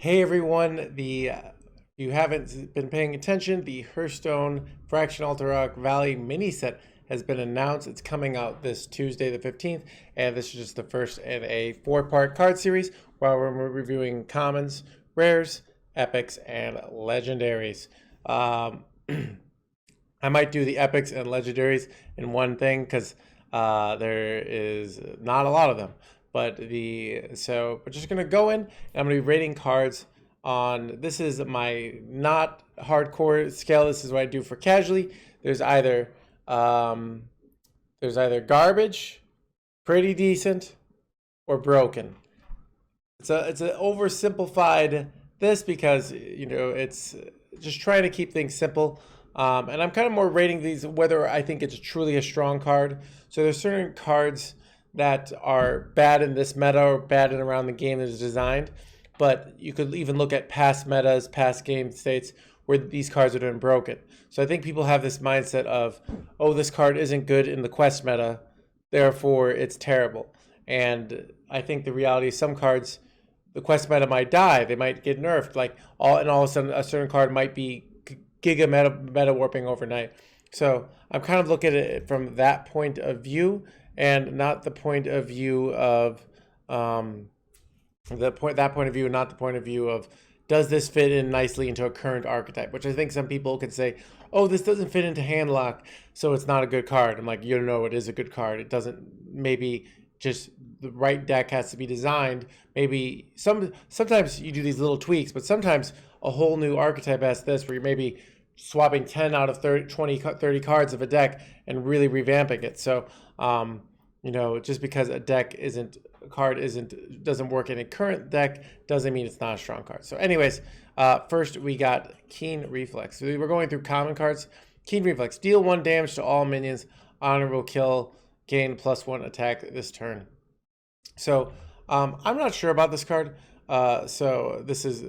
Hey everyone, you haven't been paying attention, the Hearthstone Fraction Alterac Valley mini set has been announced. It's coming out this Tuesday the 15th, and this is just the first in a four-part card series where we're reviewing commons, rares, epics, and legendaries. I might do the epics and legendaries in one thing because there is not a lot of them. But we're just gonna go in and I'm gonna be rating cards on. This is my not hardcore scale. This is what I do for casually. There's either um, garbage, pretty decent, or broken. It's an oversimplified this because it's just trying to keep things simple. And I'm kind of more rating these whether I think it's truly a strong card. So there's certain cards that are bad in this meta or bad in around the game that is designed. But you could even look at past metas, past game states where these cards are doing broken. So I think people have this mindset of, oh, this card isn't good in the quest meta, therefore it's terrible. And I think the reality is some cards, the quest meta might die, they might get nerfed, all of a sudden a certain card might be giga meta warping overnight. So I'm kind of looking at it from that point of view, and not the point of view of that point of view, not the point of view of does this fit in nicely into a current archetype, which I think some people could say, oh, this doesn't fit into handlock, so it's not a good card. I'm like, you don't know, it is a good card. It doesn't, maybe just the right deck has to be designed. Maybe sometimes you do these little tweaks, but sometimes a whole new archetype has this where you're maybe swapping 10 out of 30, 20, 30 cards of a deck and really revamping it. So, just because a card doesn't work in a current deck doesn't mean it's not a strong card. So anyways, first we got Keen Reflex. So we're going through common cards. Keen Reflex, deal 1 damage to all minions, honorable kill, gain +1 attack this turn. So I'm not sure about this card. So this is,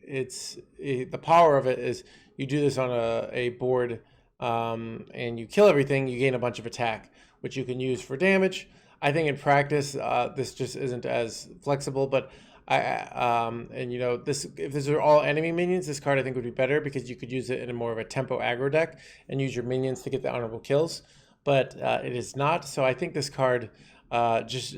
the power of it is you do this on a board and you kill everything, you gain a bunch of attack, which you can use for damage. I think in practice, this just isn't as flexible, but if these are all enemy minions, this card I think would be better because you could use it in a more of a tempo aggro deck and use your minions to get the honorable kills, but it is not. So I think this card I just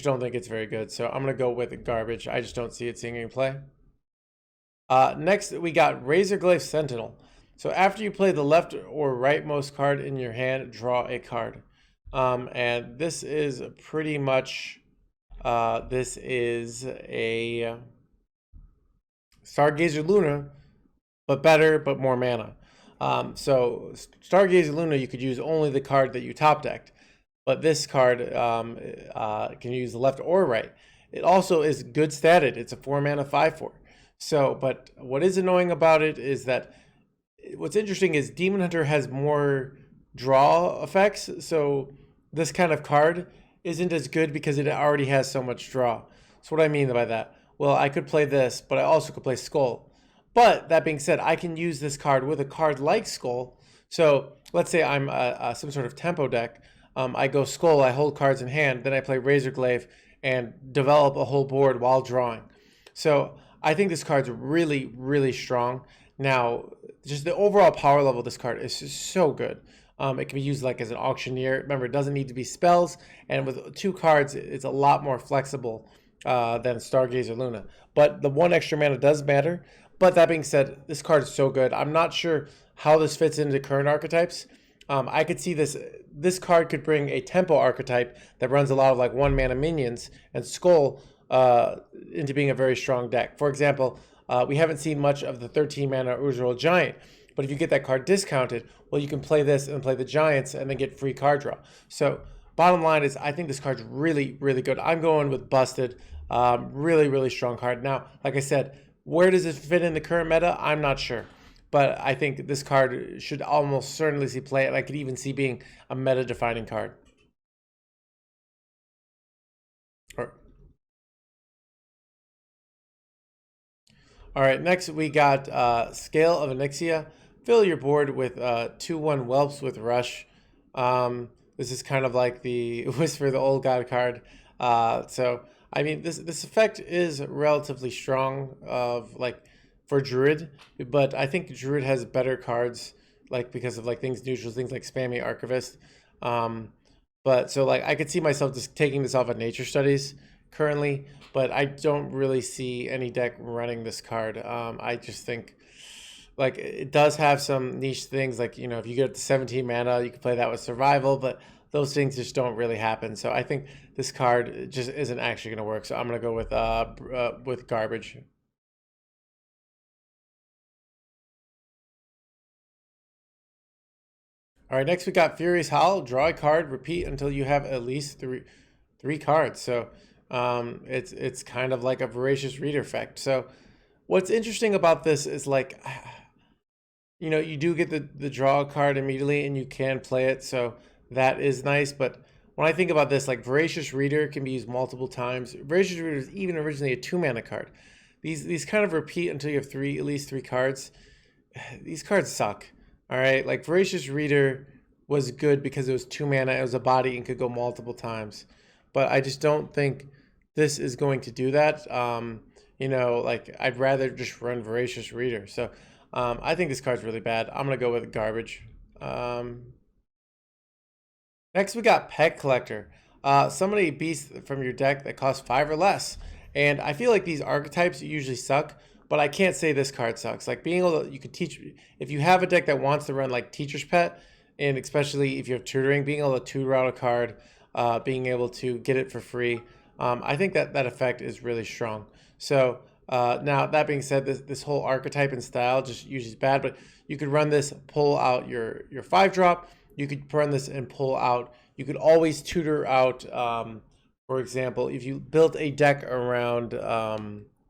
don't think it's very good. So I'm gonna go with garbage. I just don't see it seeing any play. Next, we got Razorglaive Sentinel. So after you play the left or rightmost card in your hand, draw a card. And this is pretty much, this is a Stargazer Luna, but better, but more mana. So Stargazer Luna, you could use only the card that you top decked, but this card can use the left or right. It also is good statted. It's a 4 mana 5/4. So, but what is annoying about it is that what's interesting is Demon Hunter has more draw effects. So this kind of card isn't as good because it already has so much draw. So what I mean by that? Well, I could play this, but I also could play Skull. But that being said, I can use this card with a card like Skull. So let's say I'm some sort of tempo deck. I go Skull, I hold cards in hand, then I play Razorglaive and develop a whole board while drawing. So I think this card's really, really strong. Now, just the overall power level of this card is just so good. It can be used like as an auctioneer. Remember, it doesn't need to be spells, and with 2 cards, it's a lot more flexible than Stargazer Luna. But the 1 extra mana does matter. But that being said, this card is so good. I'm not sure how this fits into current archetypes. I could see this card could bring a tempo archetype that runs a lot of 1 mana minions and Skull into being a very strong deck. For example, we haven't seen much of the 13 mana Usual Giant, but if you get that card discounted, well, you can play this and play the Giants and then get free card draw. So bottom line is I think this card's really, really good. I'm going with Busted. Really, really strong card. Now, like I said, where does it fit in the current meta? I'm not sure. But I think this card should almost certainly see play. And I could even see being a meta-defining card. All right, next we got Scale of Onyxia. Fill your board with 2/1 Whelps with Rush. This is kind of like the Whisper the Old God card. So I mean, this effect is relatively strong of like for Druid, but I think Druid has better cards like because of like things neutral, things like Spammy Archivist. Um, but so like I could see myself just taking this off of Nature Studies currently, but I don't really see any deck running this card. I just think like it does have some niche things like if you get up to 17 mana you can play that with survival, but those things just don't really happen. So I think this card just isn't actually going to work, so I'm going to go with garbage. All right, next we got Furious Howl. Draw a card, repeat until you have at least three cards. So it's kind of like a Voracious Reader effect. So what's interesting about this is like you do get the draw card immediately and you can play it, so that is nice. But when I think about this, like Voracious Reader can be used multiple times. Voracious Reader is even originally a 2-mana card. These kind of repeat until you have at least three cards. These cards suck. All right, like Voracious Reader was good because it was 2 mana, it was a body and could go multiple times. But I just don't think this is going to do that. Like I'd rather just run Voracious Reader. So I think this card's really bad. I'm going to go with garbage. Next, we got Pet Collector. Summon a beast from your deck that costs 5 or less. And I feel like these archetypes usually suck, but I can't say this card sucks. Like being able to, you could teach, if you have a deck that wants to run like Teacher's Pet, and especially if you have tutoring, being able to tutor out a card, being able to get it for free, I think that effect is really strong. So now, that being said, this whole archetype and style just usually is bad, but you could run this, pull out your 5-drop. You could run this and pull out. You could always tutor out, for example, if you built a deck around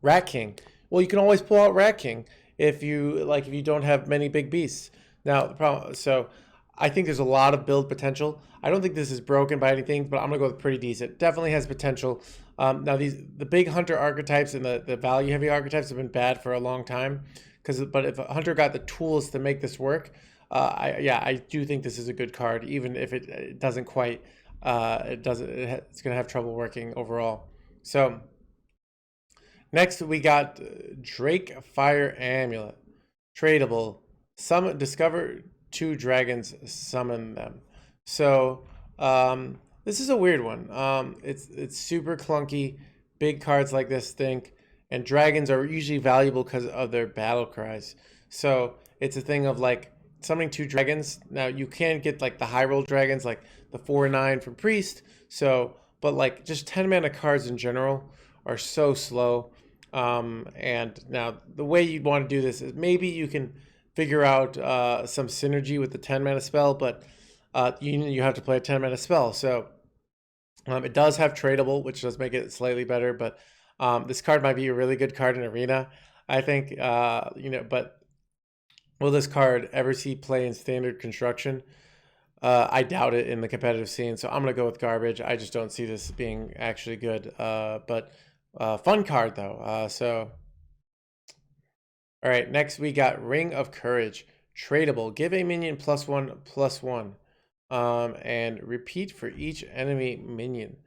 Rat King, well, you can always pull out Rat King if you don't have many big beasts. Now, the problem, so I think there's a lot of build potential. I don't think this is broken by anything, but I'm gonna go with pretty decent. Definitely has potential. Now the big hunter archetypes and the value heavy archetypes have been bad for a long time. But if a hunter got the tools to make this work, I do think this is a good card, even if it doesn't quite. It's gonna have trouble working overall. So next we got Drakefire Amulet, tradable. Discover 2 dragons, summon them. So this is a weird one. It's super clunky. Big cards like this stink, and dragons are usually valuable because of their battle cries. So it's a thing of like summoning 2 dragons. Now you can get like the high roll dragons, like the 4/9 from Priest. So, but like just 10-mana cards in general are so slow. And now the way you'd want to do this is maybe you can figure out some synergy with the 10-mana spell, but you have to play a 10-mana spell. So it does have tradable, which does make it slightly better, but this card might be a really good card in Arena, I think. But will this card ever see play in Standard Construction? I doubt it in the competitive scene, so I'm going to go with garbage. I just don't see this being actually good. But fun card, though. All right, next we got Ring of Courage. Tradable. Give a minion +1/+1. And repeat for each enemy minion.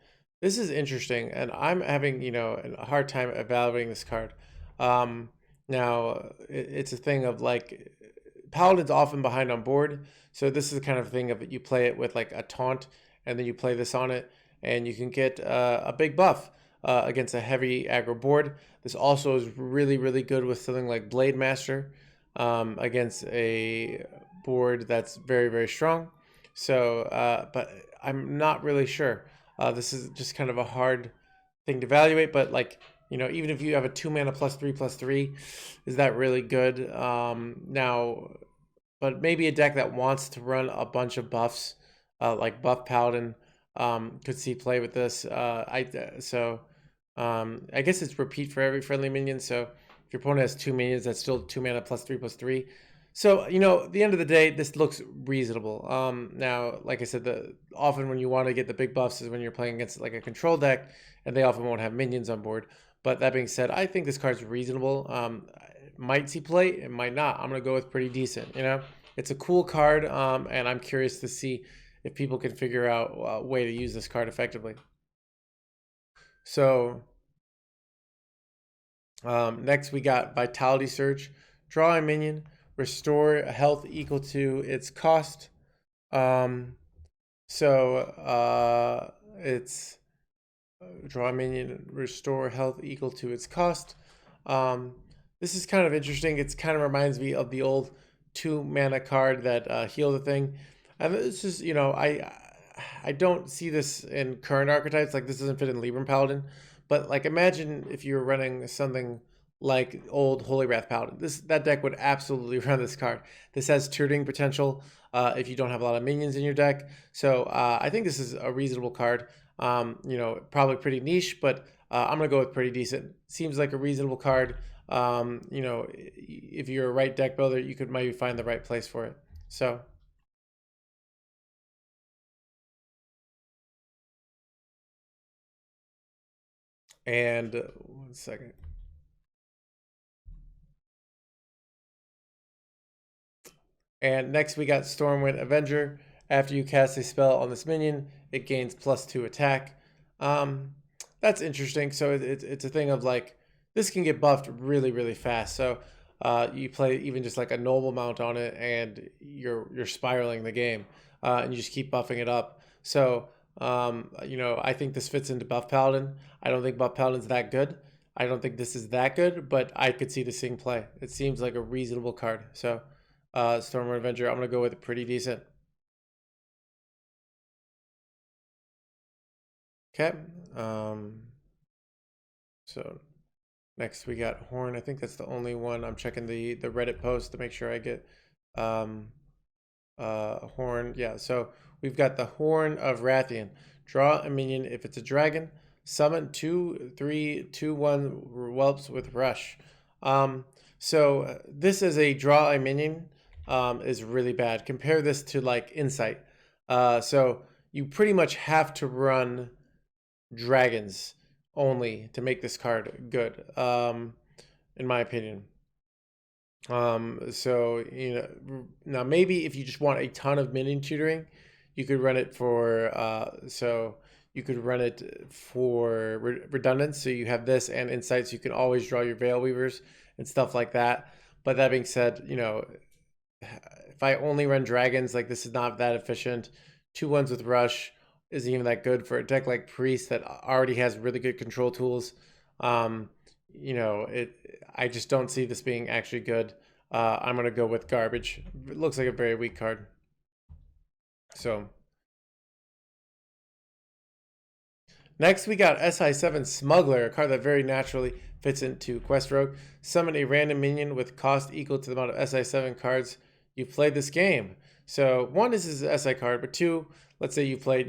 This is interesting, and I'm having, a hard time evaluating this card. Now, it's a thing of like, Paladin's often behind on board, so this is the kind of thing of you play it with like a taunt, and then you play this on it, and you can get a big buff against a heavy aggro board. This also is really, really good with something like Blade Master against a board that's very, very strong. So, but I'm not really sure. This is just kind of a hard thing to evaluate, but like, even if you have a 2-mana +3/+3, is that really good? Now, but maybe a deck that wants to run a bunch of buffs, like Buff Paladin, could see play with this. I guess it's repeat for every friendly minion. So if your opponent has 2 minions, that's still 2-mana +3/+3. So, at the end of the day, this looks reasonable. Now, like I said, often when you want to get the big buffs is when you're playing against like a control deck, and they often won't have minions on board. But that being said, I think this card's reasonable. It might see play, it might not. I'm going to go with pretty decent, It's a cool card, and I'm curious to see if people can figure out a way to use this card effectively. So next we got Vitality Surge. Draw a minion, restore a health equal to its cost. It's draw a minion, restore health equal to its cost. This is kind of interesting. It kind of reminds me of the old 2-mana card that healed the thing. And this is, I don't see this in current archetypes. Like, this doesn't fit in Libram Paladin. But, like, imagine if you were running something like old Holy Wrath Paladin. That deck would absolutely run this card. This has tutoring potential if you don't have a lot of minions in your deck. So I think this is a reasonable card. Probably pretty niche, but I'm going to go with pretty decent. Seems like a reasonable card. If you're a right deck builder, you could maybe find the right place for it. So. And 1 second. And next we got Stormwind Avenger. After you cast a spell on this minion, it gains +2 attack. That's interesting. So it's a thing of like, this can get buffed really, really fast. So you play even just like a noble mount on it, and you're spiraling the game, and you just keep buffing it up. So I think this fits into Buff Paladin. I don't think Buff Paladin's that good. I don't think this is that good, but I could see this thing play. It seems like a reasonable card. So Stormwind Avenger, I'm gonna go with pretty decent. Okay. So next we got Horn. I think that's the only one. I'm checking the Reddit post to make sure I get Horn. Yeah, so we've got the Horn of Wrathion. Draw a minion if it's a dragon. Summon 2/3 2/1 whelps with rush. So this is a draw a minion is really bad. Compare this to like Insight. So you pretty much have to run dragons only to make this card good, in my opinion. So now maybe if you just want a ton of minion tutoring, you could run it for redundance. So you have this and insights. You can always draw your Veil Weavers and stuff like that. But that being said, if I only run dragons, like, this is not that efficient. 2/1s with rush isn't even that good for a deck like Priest that already has really good control tools. I just don't see this being actually good. I'm gonna go with garbage. It looks like a very weak card. So next we got SI7 Smuggler, a card that very naturally fits into Quest Rogue. Summon a random minion with cost equal to the amount of SI7 cards you played this game. So 1, this is an SI card, but 2, let's say you played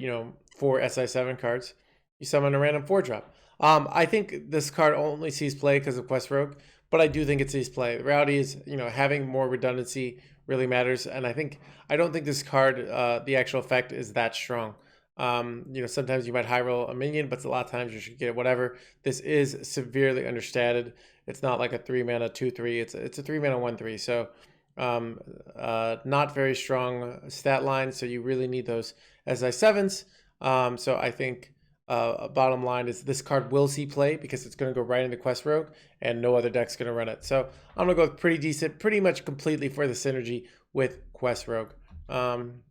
4 SI7 cards, you summon a random 4-drop. I think this card only sees play because of Quest Rogue, but I do think it sees play. The reality is, having more redundancy really matters, and I don't think this card, the actual effect is that strong. Sometimes you might high roll a minion, but a lot of times you should get whatever. This is severely understated. It's not like a 3-mana 2/3. It's a 3-mana 1/3. So not very strong stat line. So you really need those SI7s. So I think bottom line is this card will see play because it's going to go right into Quest Rogue, and no other deck's going to run it. So I'm going to go with pretty decent, pretty much completely for the synergy with Quest Rogue. And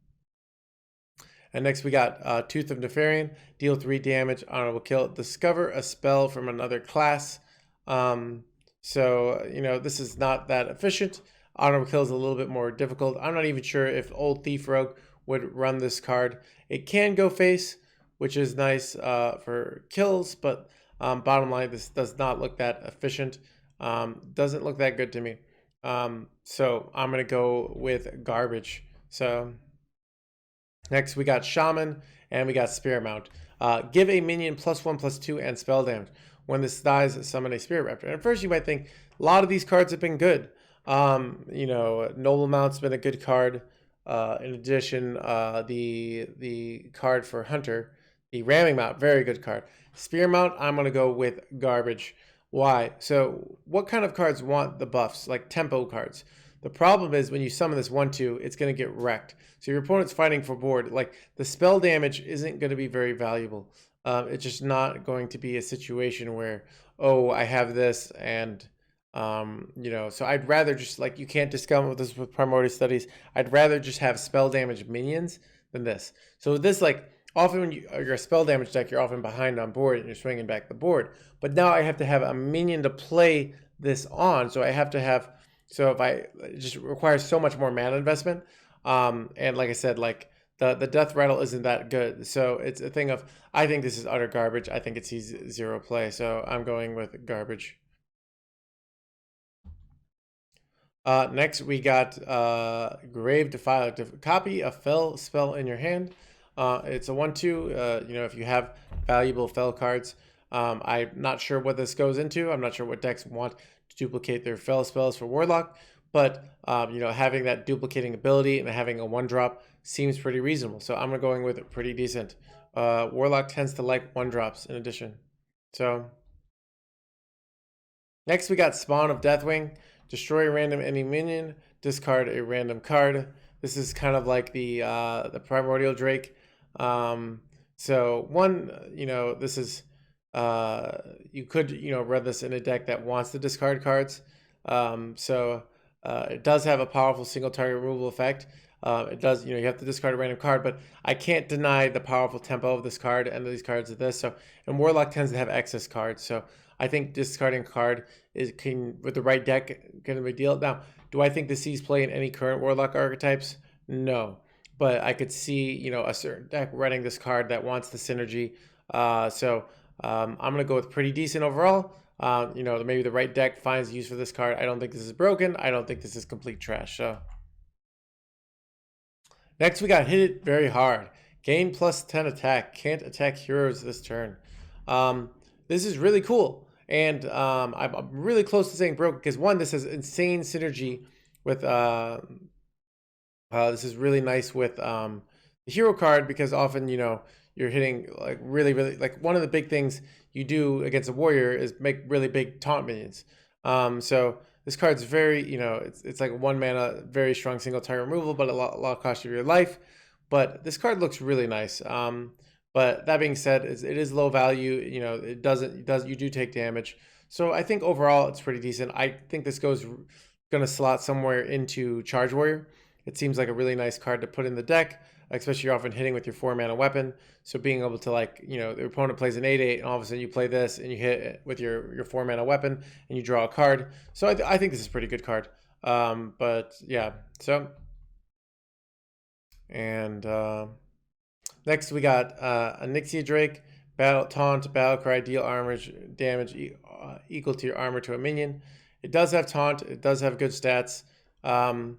next we got Tooth of Nefarian. Deal 3 damage, honorable kill. Discover a spell from another class. This is not that efficient. Honorable kill is a little bit more difficult. I'm not even sure if old Thief Rogue would run this card. It can go face, which is nice for kills, but bottom line, this does not look that efficient. Doesn't look that good to me. So I'm going to go with garbage. So next we got Shaman, and we got Spirit Mount. Give a minion +1/+2 and spell damage. When this dies, summon a Spirit Raptor. And at first you might think a lot of these cards have been good. Noble Mount's been a good card. In addition, the card for Hunter, the Ramming Mount, very good card. Spear Mount, I'm going to go with garbage. Why? So what kind of cards want the buffs? Like tempo cards. The problem is when you summon this 1/2, it's going to get wrecked. So your opponent's fighting for board. Like, the spell damage isn't going to be very valuable. It's just not going to be a situation where, oh, I have this and you know, so I'd rather just like you can't discount with this with primordial studies. I'd rather just have spell damage minions than this. So this like often when you're a spell damage deck, you're often behind on board and you're swinging back the board. But now I have to have a minion to play this on, so I have to have. So if I it just requires so much more mana investment, and like I said, like the death rattle isn't that good. So it's a thing of I think this is utter garbage. I think it sees 0 play, so I'm going with garbage. Next, we got Grave Defiler. Copy a fell spell in your hand. It's a 1/2. You know, if you have valuable fell cards, I'm not sure what this goes into. I'm not sure what decks want to duplicate their fell spells for Warlock, but you know, having that duplicating ability and having a 1-drop seems pretty reasonable. So I'm going with it pretty decent. Warlock tends to like 1-drops in addition. So next, we got Spawn of Deathwing. Destroy a random enemy minion. Discard a random card. This is kind of like the Primordial Drake. So one, you know, this is you could run this in a deck that wants to discard cards. It does have a powerful single target removal effect. It does, you have to discard a random card, but I can't deny the powerful tempo of this card and these cards of this. So, and Warlock tends to have excess cards. So I think discarding a card with the right deck, can be a deal. Now, do I think this sees play in any current Warlock archetypes? No, but I could see, a certain deck running this card that wants the synergy. I'm going to go with pretty decent overall. Maybe the right deck finds use for this card. I don't think this is broken. I don't think this is complete trash. So next we got Hit It Very Hard. Gain plus 10 attack. Can't attack heroes this turn. This is really cool. And I'm really close to saying broken because one, this has insane synergy with this is really nice with the hero card because often, you're hitting like really like one of the big things you do against a warrior is make really big taunt minions. So this card's very, it's like 1 mana, very strong single target removal, but a lot cost of your life. But this card looks really nice. But that being said, it is low value. You do take damage. So I think overall it's pretty decent. I think this going to slot somewhere into Charge Warrior. It seems like a really nice card to put in the deck, especially you're often hitting with your 4 mana weapon. So being able to the opponent plays an 8/8 and all of a sudden you play this and you hit with your 4 mana weapon and you draw a card. So I think this is a pretty good card. But yeah, so. And next we got Onyxia Drake. Battle Taunt, Battle Cry, deal armor damage equal to your armor to a minion. It does have Taunt. It does have good stats. I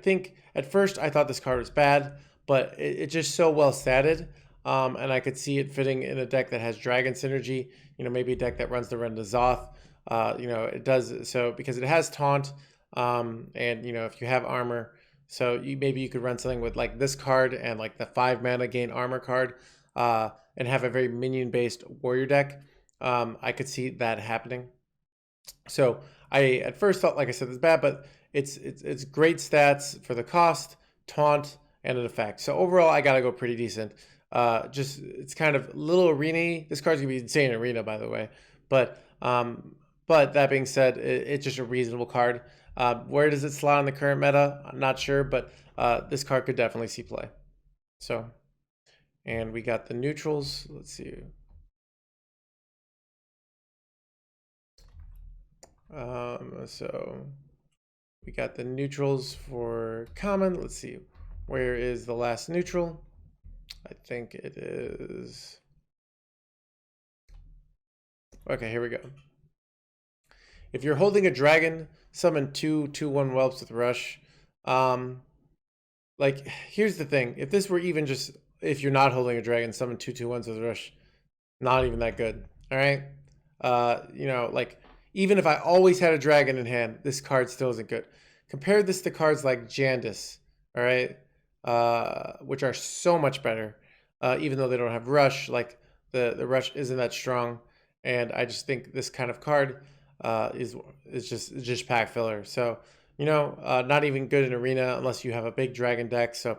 think at first I thought this card was bad, but it's just so well statted. And I could see it fitting in a deck that has Dragon Synergy, maybe a deck that runs the Rend Zoth. It does so because it has Taunt, and if you have armor, so maybe you could run something with like this card and like the 5 mana gain armor card, and have a very minion based warrior deck. I could see that happening. So I at first thought, like I said, it's bad, but it's great stats for the cost, taunt, and an effect. So overall, I gotta go pretty decent. It's kind of little arena. This card's gonna be insane in arena, by the way. But that being said, it's just a reasonable card. Where does it slot in the current meta? I'm not sure, but this card could definitely see play. So, and we got the neutrals. Let's see. So we got the neutrals for common. Let's see. Where is the last neutral? I think it is. Okay, here we go. If you're holding a dragon, summon 2/2/1 whelps with rush. Here's the thing. If this were even just if you're not holding a dragon, summon 2/2/1s with rush, not even that good. All right. Even if I always had a dragon in hand, this card still isn't good. Compare this to cards like Jandis, all right, which are so much better, even though they don't have rush. Like the rush isn't that strong, and I just think this kind of card is just pack filler. So not even good in arena unless you have a big dragon deck. So at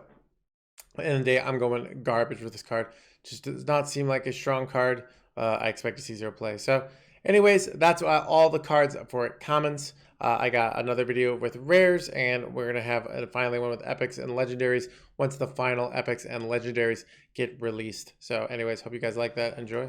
the end of the day, I'm going garbage with this card. just does not seem like a strong card. I expect to see zero play. So anyways, that's all the cards for commons. I got another video with rares, and we're going to have finally one with epics and legendaries once the final epics and legendaries get released. So anyways, hope you guys like that. Enjoy.